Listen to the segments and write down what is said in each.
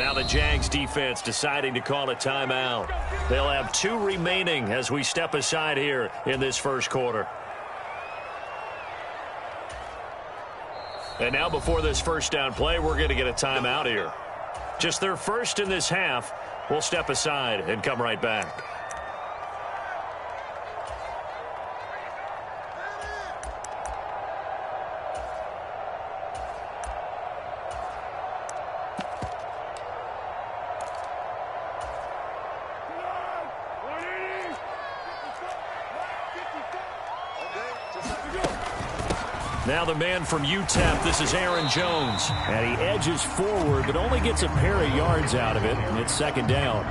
now the Jags defense deciding to call a timeout. They'll have 2 remaining as we step aside here in this first quarter. And now before this first down play, we're going to get a timeout here. Just their first in this half. We'll step aside and come right back. Now the man from UTEP, this is Aaron Jones. And he edges forward, but only gets a pair of yards out of it, and it's second down.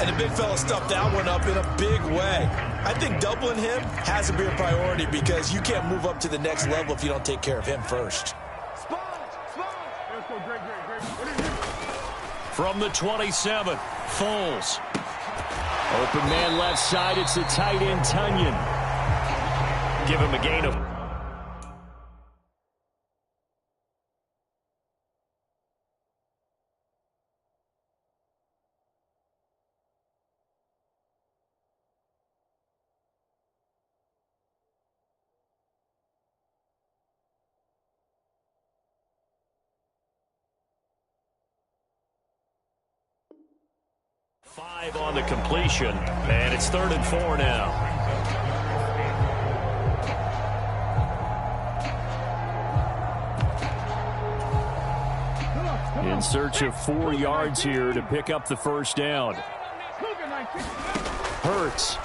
And the big fella stuffed that one up in a big way. I think doubling him has to be a priority because you can't move up to the next level if you don't take care of him first. From the 27, Foles. Open man left side, it's the tight end, Tunyon. Give him a gain of 5 on the completion, and it's 3rd and 4 now. In search of 4 yards here to pick up the first down. Hurts.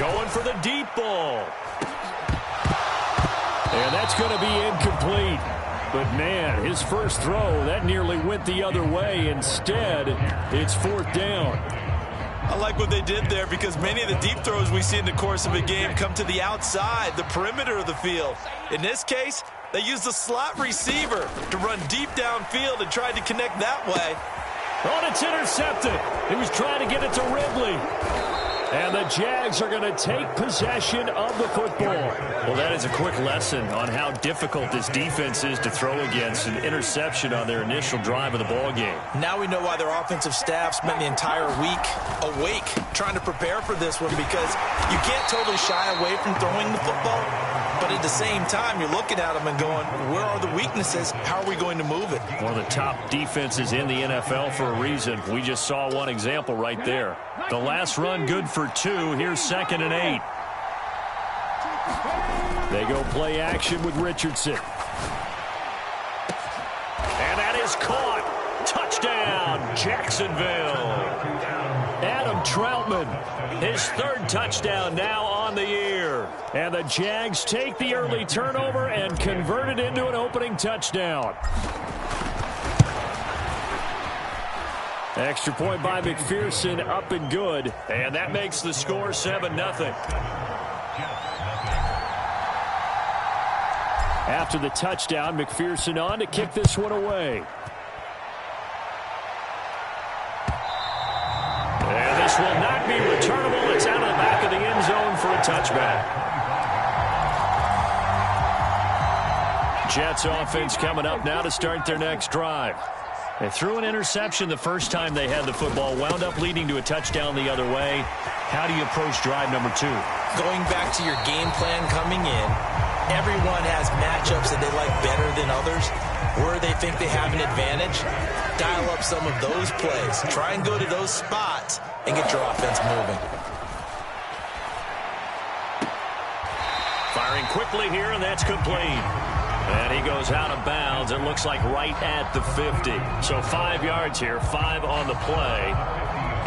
Going for the deep ball. And that's going to be incomplete. But, man, his first throw, that nearly went the other way. Instead, it's 4th down. I like what they did there because many of the deep throws we see in the course of a game come to the outside, the perimeter of the field. In this case, they used the slot receiver to run deep downfield and tried to connect that way. Oh, it's intercepted. He was trying to get it to Ridley. And the Jags are going to take possession of the football. Well, that is a quick lesson on how difficult this defense is to throw against. An interception on their initial drive of the ball game. Now we know why their offensive staff spent the entire week awake trying to prepare for this one, because you can't totally shy away from throwing the football. But at the same time, you're looking at them and going, where are the weaknesses? How are we going to move it? One of the top defenses in the NFL for a reason. We just saw one example right there. The last run good for 2. Here's 2nd and 8. They go play action with Richardson. And that is caught. Touchdown, Jacksonville. Adam Troutman, his 3rd touchdown now on the year. And the Jags take the early turnover and convert it into an opening touchdown. Extra point by McPherson, up and good. And that makes the score 7-0. After the touchdown, McPherson on to kick this one away. And this will not be returnable. It's out of the back of the end zone for a touchback. Jets offense coming up now to start their next drive. They threw an interception the first time they had the football, wound up leading to a touchdown the other way. How do you approach drive number 2? Going back to your game plan coming in, everyone has matchups that they like better than others. Where they think they have an advantage, dial up some of those plays. Try and go to those spots and get your offense moving. Firing quickly here, and that's complete. And he goes out of bounds. It looks like right at the 50. So 5 yards here, 5 on the play.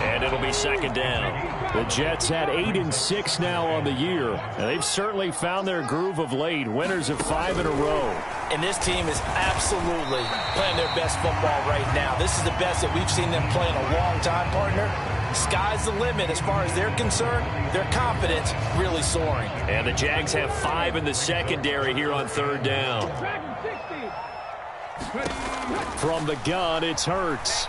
And it'll be 2nd down. The Jets had 8-6 now on the year. And they've certainly found their groove of late. Winners of 5 in a row. And this team is absolutely playing their best football right now. This is the best that we've seen them play in a long time, partner. Sky's the limit as far as they're concerned. Their confidence really soaring. And the Jags have 5 in the secondary here on 3rd down. From the gun, it's Hurts.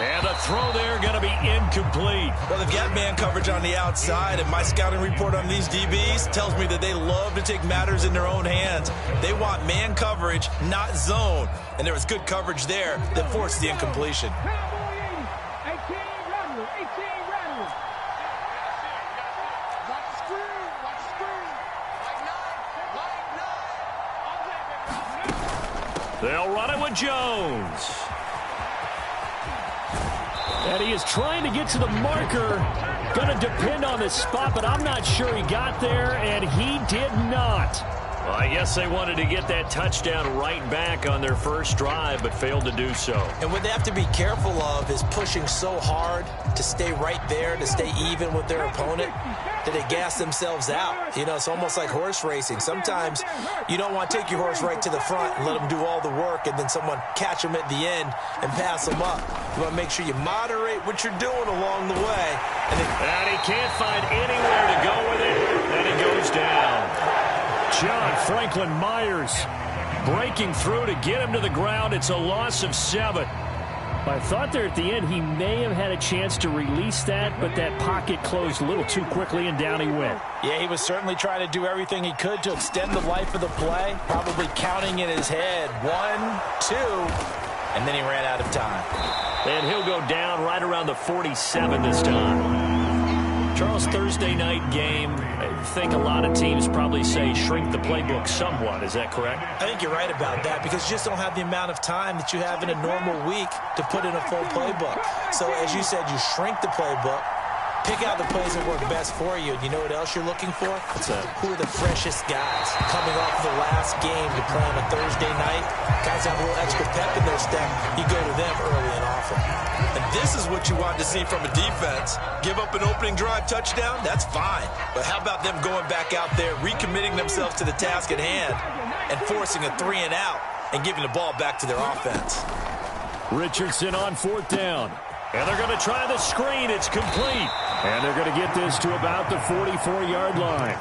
And the throw there going to be incomplete. Well, they've got man coverage on the outside, and my scouting report on these DBs tells me that they love to take matters in their own hands. They want man coverage, not zone. And there was good coverage there that forced the incompletion. They'll run it with Jones. And he is trying to get to the marker. Going to depend on the spot, but I'm not sure he got there, and he did not. Well, I guess they wanted to get that touchdown right back on their first drive, but failed to do so. And what they have to be careful of is pushing so hard to stay right there, to stay even with their opponent, that they gas themselves out. You know, it's almost like horse racing. Sometimes you don't want to take your horse right to the front and let them do all the work, and then someone catch them at the end and pass them up. You want to make sure you moderate what you're doing along the way. And he can't find anywhere to go with it, and he goes down. John Franklin Myers breaking through to get him to the ground. It's a loss of 7. I thought there at the end he may have had a chance to release that, but that pocket closed a little too quickly, and down he went. Yeah, he was certainly trying to do everything he could to extend the life of the play, probably counting in his head 1, 2, and then he ran out of time. And he'll go down right around the 47 this time. Charles, Thursday night game, I think a lot of teams probably say shrink the playbook somewhat. Is that correct? I think you're right about that, because you just don't have the amount of time that you have in a normal week to put in a full playbook. So as you said, you shrink the playbook, pick out the plays that work best for you. And you know what else you're looking for? What's that? Who are the freshest guys coming off the last game to play on a Thursday night? Guys have a little extra pep in their step. You go to them early and often. And this is what you want to see from a defense. Give up an opening drive touchdown, that's fine. But how about them going back out there, recommitting themselves to the task at hand, and forcing a 3 and out and giving the ball back to their offense? Richardson on 4th down. And they're going to try the screen. It's complete. And they're going to get this to about the 44-yard line.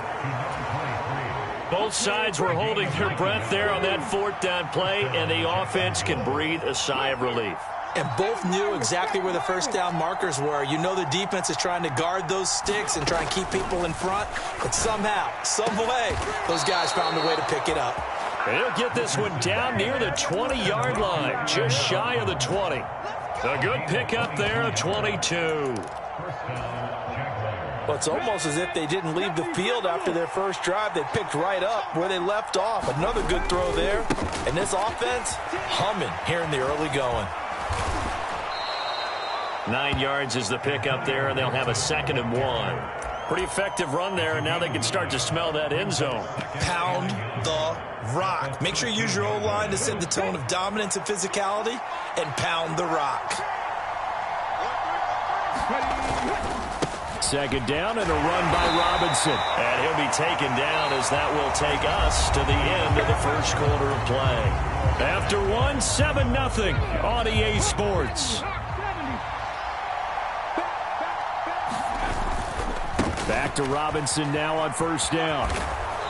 Both sides were holding their breath there on that 4th down play, and the offense can breathe a sigh of relief. And both knew exactly where the first down markers were. You know the defense is trying to guard those sticks and try and keep people in front. But somehow, some way, those guys found a way to pick it up. And he'll get this one down near the 20-yard line, just shy of the 20. A good pickup there of 22. Well, it's almost as if they didn't leave the field after their first drive. They picked right up where they left off. Another good throw there. And this offense, humming here in the early going. 9 yards is the pickup there, and they'll have a 2nd and 1. Pretty effective run there, and now they can start to smell that end zone. Pound the rock. Make sure you use your O-line to set the tone of dominance and physicality, and pound the rock. 2nd down and a run by Robinson. And he'll be taken down as that will take us to the end of the first quarter of play. After 7-0 on EA Sports. Back to Robinson now on 1st down.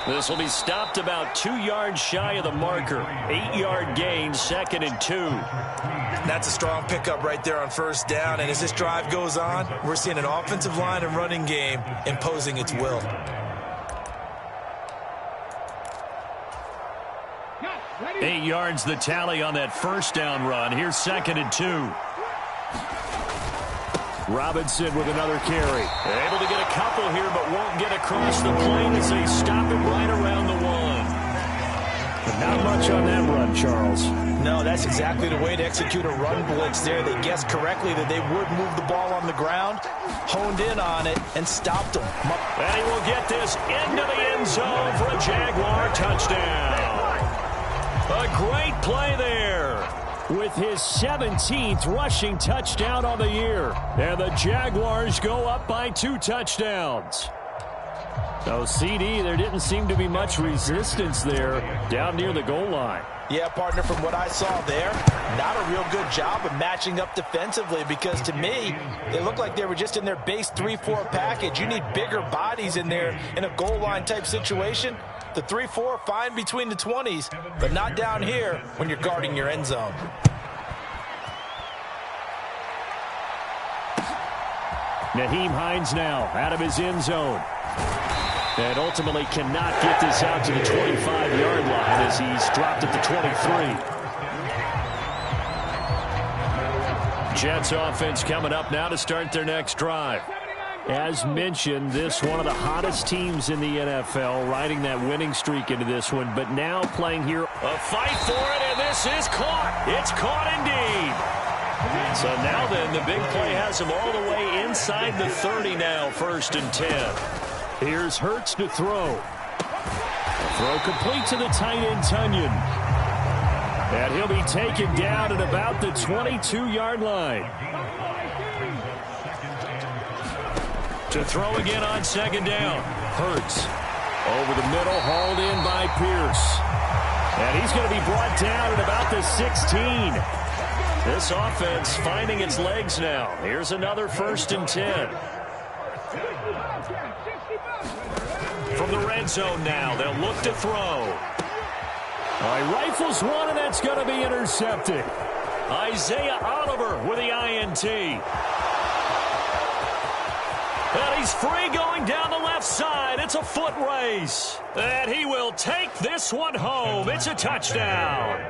This will be stopped about 2 yards shy of the marker. 8-yard gain, 2nd and 2. That's a strong pickup right there on 1st down. And as this drive goes on, we're seeing an offensive line and running game imposing its will. Eight yards the tally on that 1st down run. Here's 2nd and 2. Robinson with another carry. Able to get a couple here, but won't get across the plane as they stop him right around the 1. But not much on that run, Charles. No, that's exactly the way to execute a run blitz there. They guessed correctly that they would move the ball on the ground, honed in on it, and stopped them. And he will get this into the end zone for a Jaguar touchdown. A great play there. With his 17th rushing touchdown on the year. And the Jaguars go up by 2 touchdowns. So, CD, there didn't seem to be much resistance there down near the goal line. Yeah, partner, from what I saw there, not a real good job of matching up defensively, because to me, they looked like they were just in their base 3-4 package. You need bigger bodies in there in a goal line type situation. The 3-4, fine between the 20s, but not down here when you're guarding your end zone. Nyheim Hines now out of his end zone. And ultimately cannot get this out to the 25-yard line as he's dropped at the 23. Jets offense coming up now to start their next drive. As mentioned, this one of the hottest teams in the NFL, riding that winning streak into this one, but now playing here. A fight for it, and this is caught. It's caught indeed. So now then, the big play has him all the way inside the 30 now, 1st and 10. Here's Hurts to throw. Throw complete to the tight end, Tunyon. And he'll be taken down at about the 22-yard line. To throw again on 2nd down. Hurts over the middle, hauled in by Pierce. And he's going to be brought down at about the 16. This offense finding its legs now. Here's another 1st and 10. From the red zone now, they'll look to throw. All right, rifles one, and that's going to be intercepted. Isaiah Oliver with the INT. And he's free going down the left side. It's a foot race. And he will take this one home. It's a touchdown.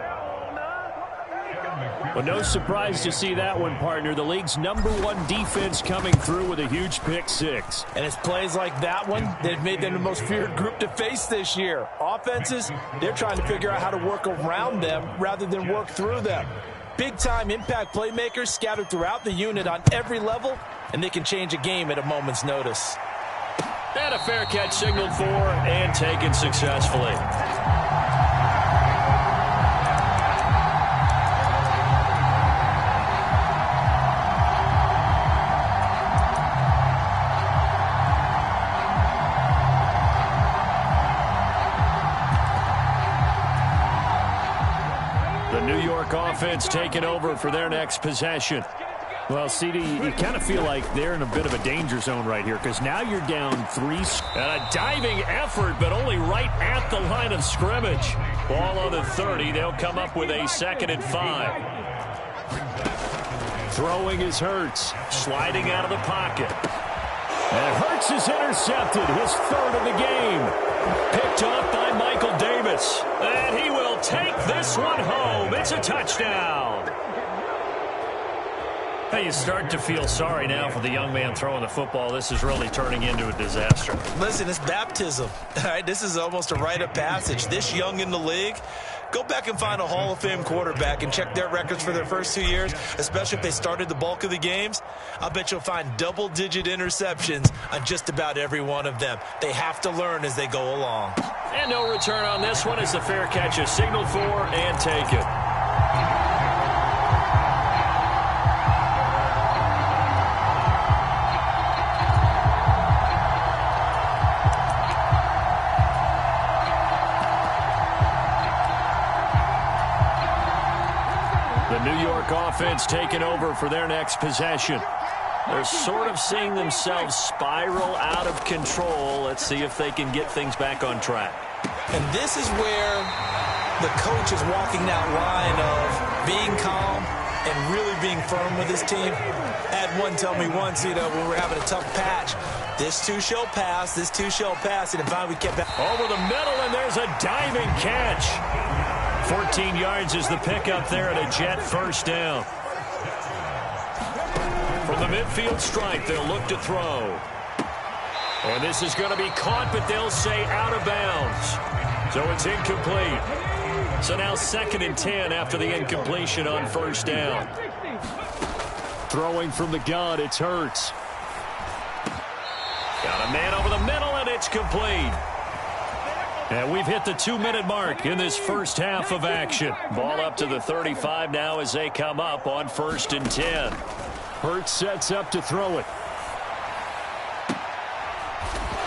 Well, no surprise to see that one, partner. The league's #1 defense coming through with a huge pick six. And it's plays like that one that made them the most feared group to face this year. Offenses, they're trying to figure out how to work around them rather than work through them. Big-time impact playmakers scattered throughout the unit on every level, and they can change a game at a moment's notice. And a fair catch signaled for and taken successfully. The New York offense taking over for their next possession. Well, CD, you kind of feel like they're in a bit of a danger zone right here because now you're down 3. And a diving effort, but only right at the line of scrimmage. Ball on the 30. They'll come up with a 2nd and 5. Throwing is Hurts. Sliding out of the pocket. And Hurts is intercepted. His 3rd of the game. Picked off by Michael Davis. And he will take this one home. It's a touchdown. Hey, you start to feel sorry now for the young man throwing the football. This is really turning into a disaster. Listen, it's baptism. All right, this is almost a rite of passage. This young in the league, go back and find a Hall of Fame quarterback and check their records for their first 2 years, especially if they started the bulk of the games. I'll bet you'll find double-digit interceptions on just about every one of them. They have to learn as they go along. And no return on this one as the fair catch is signaled for and taken. New York offense taking over for their next possession. They're sort of seeing themselves spiral out of control. Let's see if they can get things back on track. And this is where the coach is walking that line of being calm and really being firm with his team. I had one tell me once, when we're having a tough patch, this too shall pass, this too shall pass, and finally we kept over the middle, and there's a diving catch. 14 yards is the pickup there at a Jet 1st down. From the midfield stripe, they'll look to throw. And this is going to be caught, but they'll say out of bounds. So it's incomplete. So now 2nd and 10 after the incompletion on 1st down. Throwing from the gun, it's Hurts. Got a man over the middle, and it's complete. And we've hit the 2-minute mark in this first half of action. Ball up to the 35 now as they come up on 1st and 10. Hurts sets up to throw it.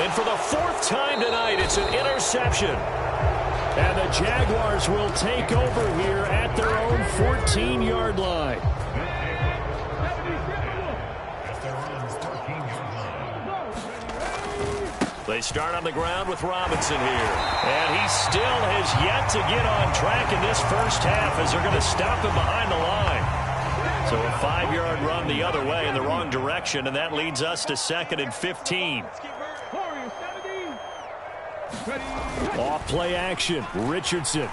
And for the 4th time tonight, it's an interception. And the Jaguars will take over here at their own 14-yard line. They start on the ground with Robinson here. And he still has yet to get on track in this first half as they're going to stop him behind the line. So So a 5-yard run the other way in the wrong direction, and that leads us to 2nd and 15. Off play action. Richardson.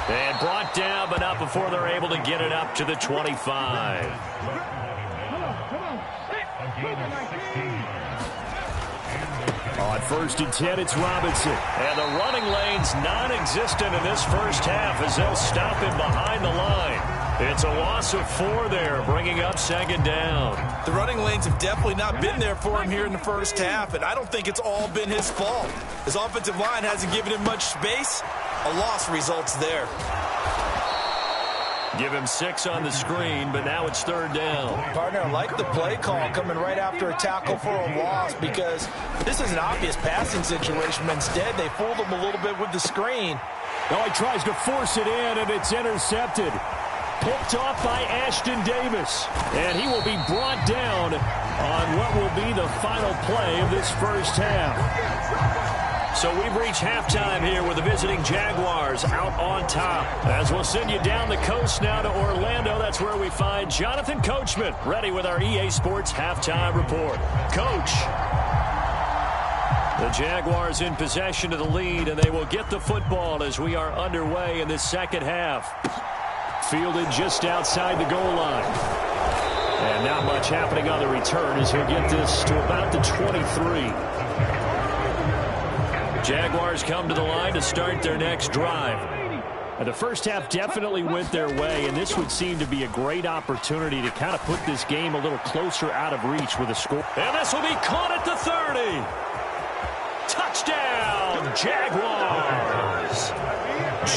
And brought down, but not before they're able to get it up to the 25. On 1st and 10, it's Robinson. And the running lane's non-existent in this first half as they'll stop him behind the line. It's a loss of 4 there, bringing up 2nd down. The running lanes have definitely not been there for him here in the first half, and I don't think it's all been his fault. His offensive line hasn't given him much space. A loss results there. Give him 6 on the screen, but now it's 3rd down. Partner, I like the play call coming right after a tackle for a loss because this is an obvious passing situation. Instead, they fooled him a little bit with the screen. Now he tries to force it in, and it's intercepted. Picked off by Ashton Davis. And he will be brought down on what will be the final play of this first half. So we've reached halftime here with the visiting Jaguars out on top. As we'll send you down the coast now to Orlando, that's where we find Jonathan Coachman, ready with our EA Sports halftime report. Coach. The Jaguars in possession of the lead, and they will get the football as we are underway in this second half. Fielded just outside the goal line. And not much happening on the return as he'll get this to about the 23. Jaguars come to the line to start their next drive. And the first half definitely went their way, and this would seem to be a great opportunity to kind of put this game a little closer out of reach with a score. And this will be caught at the 30. Touchdown, Jaguars.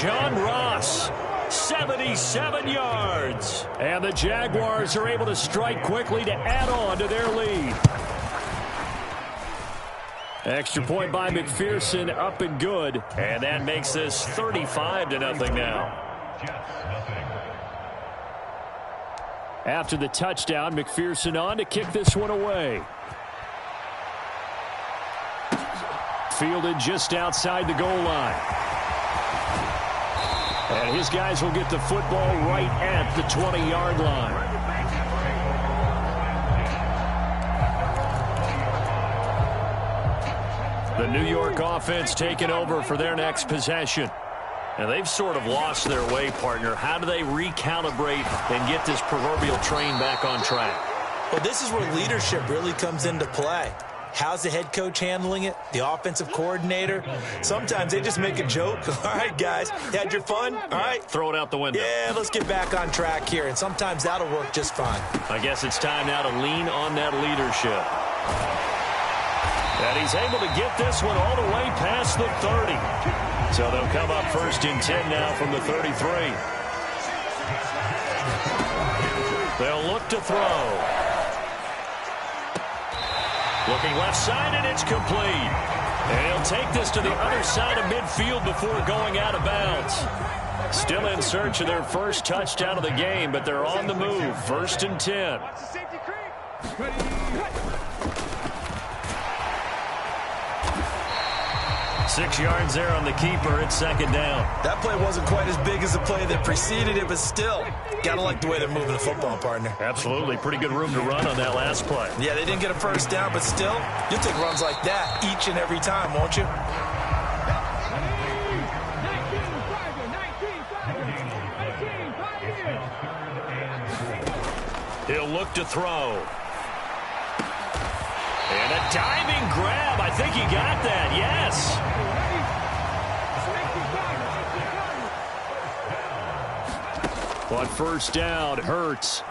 John Ross, 77 yards. And the Jaguars are able to strike quickly to add on to their lead. Extra point by McPherson, up and good. And that makes this 35-0 now. After the touchdown, McPherson on to kick this one away. Fielded just outside the goal line. And his guys will get the football right at the 20-yard line. The New York offense taking over for their next possession. And they've sort of lost their way, partner. How do they recalibrate and get this proverbial train back on track? Well, this is where leadership really comes into play. How's the head coach handling it? The offensive coordinator? Sometimes they just make a joke. All right, guys, you had your fun? All right. Throw it out the window. Yeah, let's get back on track here. And sometimes that'll work just fine. I guess it's time now to lean on that leadership. And he's able to get this one all the way past the 30. So they'll come up 1st and 10 now from the 33. They'll look to throw. Looking left side, and it's complete. And he'll take this to the other side of midfield before going out of bounds. Still in search of their first touchdown of the game, but they're on the move. 1st and 10. 6 yards there on the keeper. It's 2nd down. That play wasn't quite as big as the play that preceded it, but still, got to like the way they're moving the football, partner. Absolutely. Pretty good room to run on that last play. Yeah, they didn't get a first down, but still, you'll take runs like that each and every time, won't you? He'll look to throw. And a diving grab. I think he got that. Yes. On 1st down, Hurts.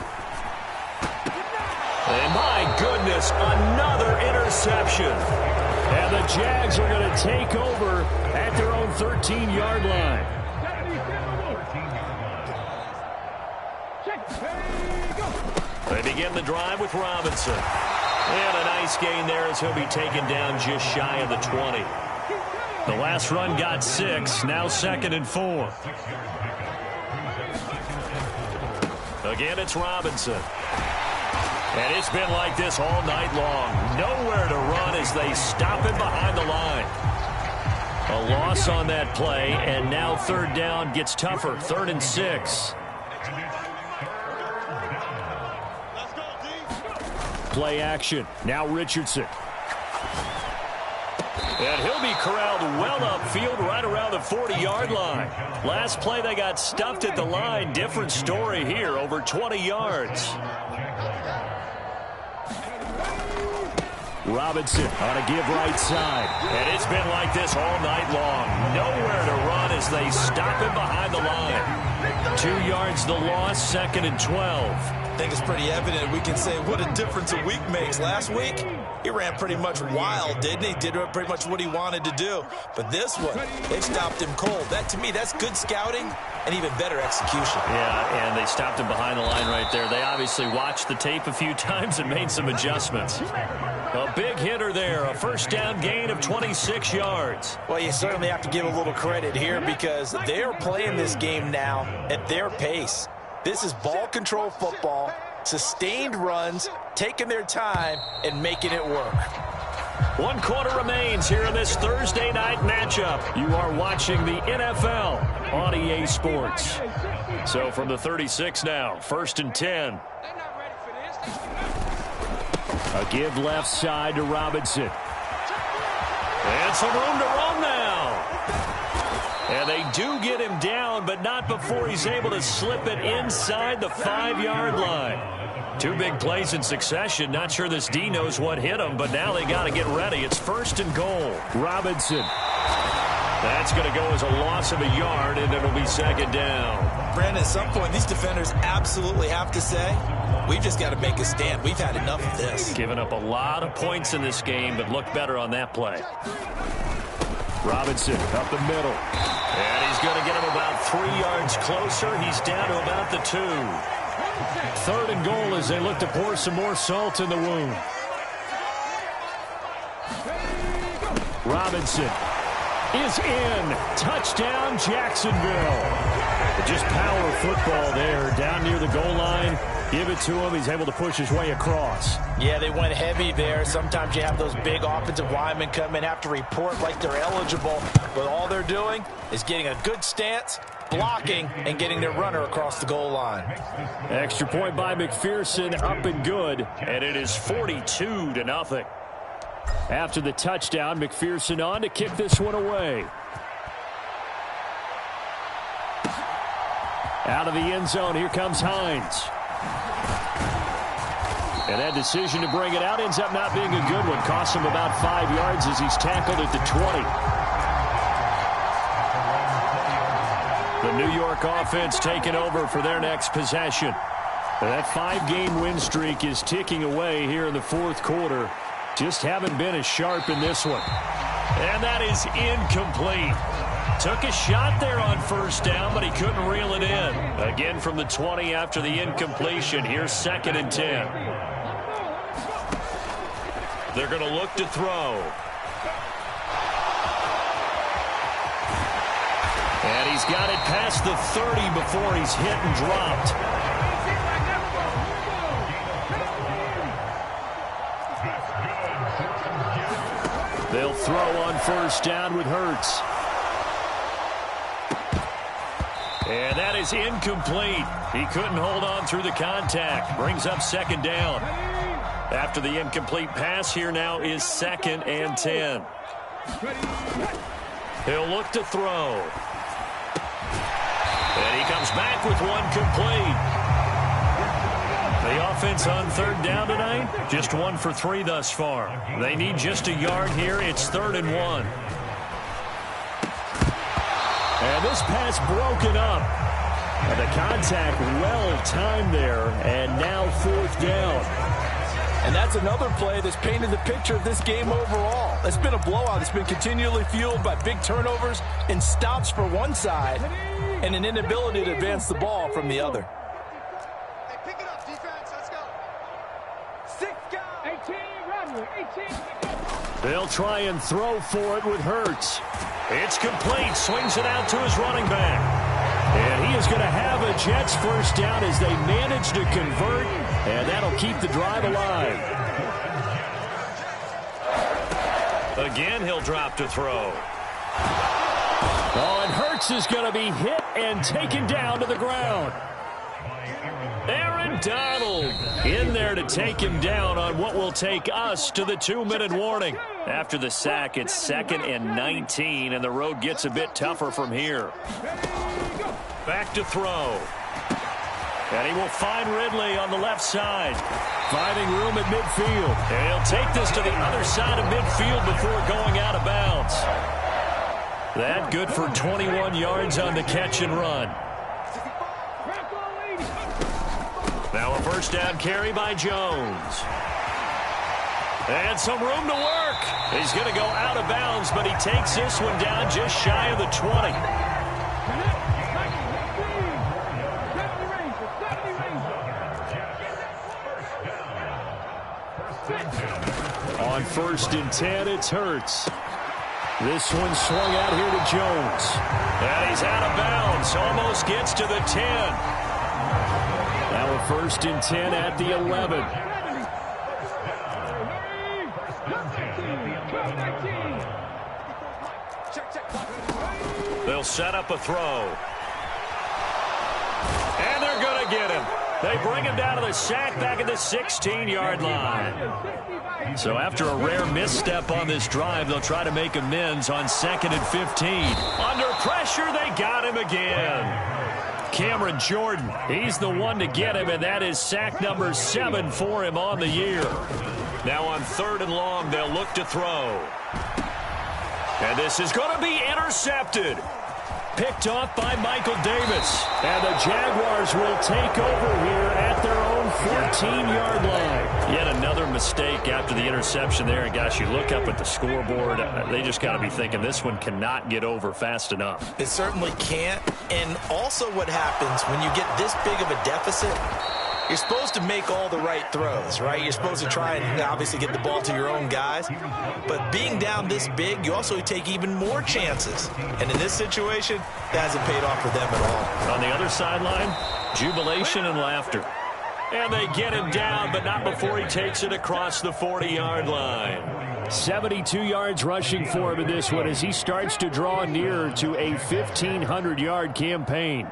And my goodness, another interception. And the Jags are going to take over at their own 13-yard line. They begin the drive with Robinson. And a nice gain there as he'll be taken down just shy of the 20. The last run got 6, now 2nd and 4. Again, it's Robinson. And it's been like this all night long. Nowhere to run as they stop him behind the line. A loss on that play, and now third down gets tougher. 3rd and 6. Play action. Now Richardson. And he'll be corralled well upfield right around the 40-yard line. Last play they got stuffed at the line. Different story here, over 20 yards. Robinson on a give right side. And it's been like this all night long. Nowhere to run as they stop him behind the line. 2 yards the loss, 2nd and 12. I think it's pretty evident. We can say what a difference a week makes. Last week, he ran pretty much wild, didn't he? Did pretty much what he wanted to do. But this one, they've stopped him cold. That, to me, that's good scouting and even better execution. Yeah, and they stopped him behind the line right there. They obviously watched the tape a few times and made some adjustments. A big hitter there, a first down gain of 26 yards. Well, you certainly have to give a little credit here because they're playing this game now at their pace. This is ball control football, sustained runs, taking their time, and making it work. 1 quarter remains here in this Thursday night matchup. You are watching the NFL on EA Sports. So from the 36 now, 1st and 10. A give left side to Robinson. And some room to run now. And they do get him down, but not before he's able to slip it inside the 5-yard line. 2 big plays in succession. Not sure this D knows what hit him, but now they got to get ready. It's 1st and goal. Robinson. That's going to go as a loss of a yard, and it'll be 2nd down. Brandon, at some point, these defenders absolutely have to say, we've just got to make a stand. We've had enough of this. Giving up a lot of points in this game, but looked better on that play. Robinson up the middle. And he's going to get him about 3 yards closer. He's down to about the 2. 3rd and goal as they look to pour some more salt in the wound. Robinson is in. Touchdown, Jacksonville. Just power football there down near the goal line. Give it to him. He's able to push his way across. Yeah, they went heavy there. Sometimes you have those big offensive linemen come in, have to report like they're eligible. But all they're doing is getting a good stance, blocking, and getting their runner across the goal line. Extra point by McPherson, up and good. And it is 42-0. After the touchdown, McPherson on to kick this one away. Out of the end zone, here comes Hines. And that decision to bring it out ends up not being a good one. Costs him about 5 yards as he's tackled at the 20. The New York offense taking over for their next possession. That 5-game win streak is ticking away here in the 4th quarter. Just haven't been as sharp in this one. And that is incomplete. Took a shot there on 1st down, but he couldn't reel it in. Again from the 20 after the incompletion. Here's 2nd and 10. They're going to look to throw. And he's got it past the 30 before he's hit and dropped. They'll throw on 1st down with Hurts. And that is incomplete. He couldn't hold on through the contact. Brings up 2nd down. After the incomplete pass, here now is 2nd and 10. He'll look to throw. And he comes back with one complete. The offense on 3rd down tonight, just 1 for 3 thus far. They need just a yard here. It's 3rd and 1. And this pass broken up. And the contact well timed there. And now 4th down. And that's another play that's painted the picture of this game overall. It's been a blowout. It's been continually fueled by big turnovers and stops for one side and an inability to advance the ball from the other. Hey, pick it up, defense. Let's go. 6 guys. 18, run. 18. They'll try and throw for it with Hurts. It's complete. Swings it out to his running back. And he is going to have a Jets 1st down as they manage to convert, and that'll keep the drive alive. Again, he'll drop to throw. Oh, and Hurts is going to be hit and taken down to the ground. Aaron Donald in there to take him down on what will take us to the 2-minute warning. After the sack, it's 2nd and 19, and the road gets a bit tougher from here. Back to throw. And he will find Ridley on the left side. Finding room at midfield. And he'll take this to the other side of midfield before going out of bounds. That good for 21 yards on the catch and run. Now a first down carry by Jones. And some room to work. He's going to go out of bounds, but he takes this one down just shy of the 20. On 1st and 10, it's Hurts. This one swung out here to Jones. And he's out of bounds. Almost gets to the 10. Now a 1st and 10 at the 11. They'll set up a throw. And they're going to get him. They bring him down to the sack back at the 16-yard line. So after a rare misstep on this drive, they'll try to make amends on 2nd and 15. Under pressure, they got him again. Cameron Jordan, he's the one to get him, and that is sack number 7 for him on the year. Now on 3rd and long, they'll look to throw. And this is going to be intercepted. Picked off by Michael Davis. And the Jaguars will take over here at their own 14-yard line. Yet another mistake after the interception there. And, gosh, you look up at the scoreboard. They just got to be thinking this one cannot get over fast enough. It certainly can't. And also what happens when you get this big of a deficit, you're supposed to make all the right throws, right? You're supposed to try and obviously get the ball to your own guys. But being down this big, you also take even more chances. And in this situation, that hasn't paid off for them at all. On the other sideline, jubilation and laughter. And they get him down, but not before he takes it across the 40-yard line. 72 yards rushing for him in this one as he starts to draw nearer to a 1,500-yard campaign.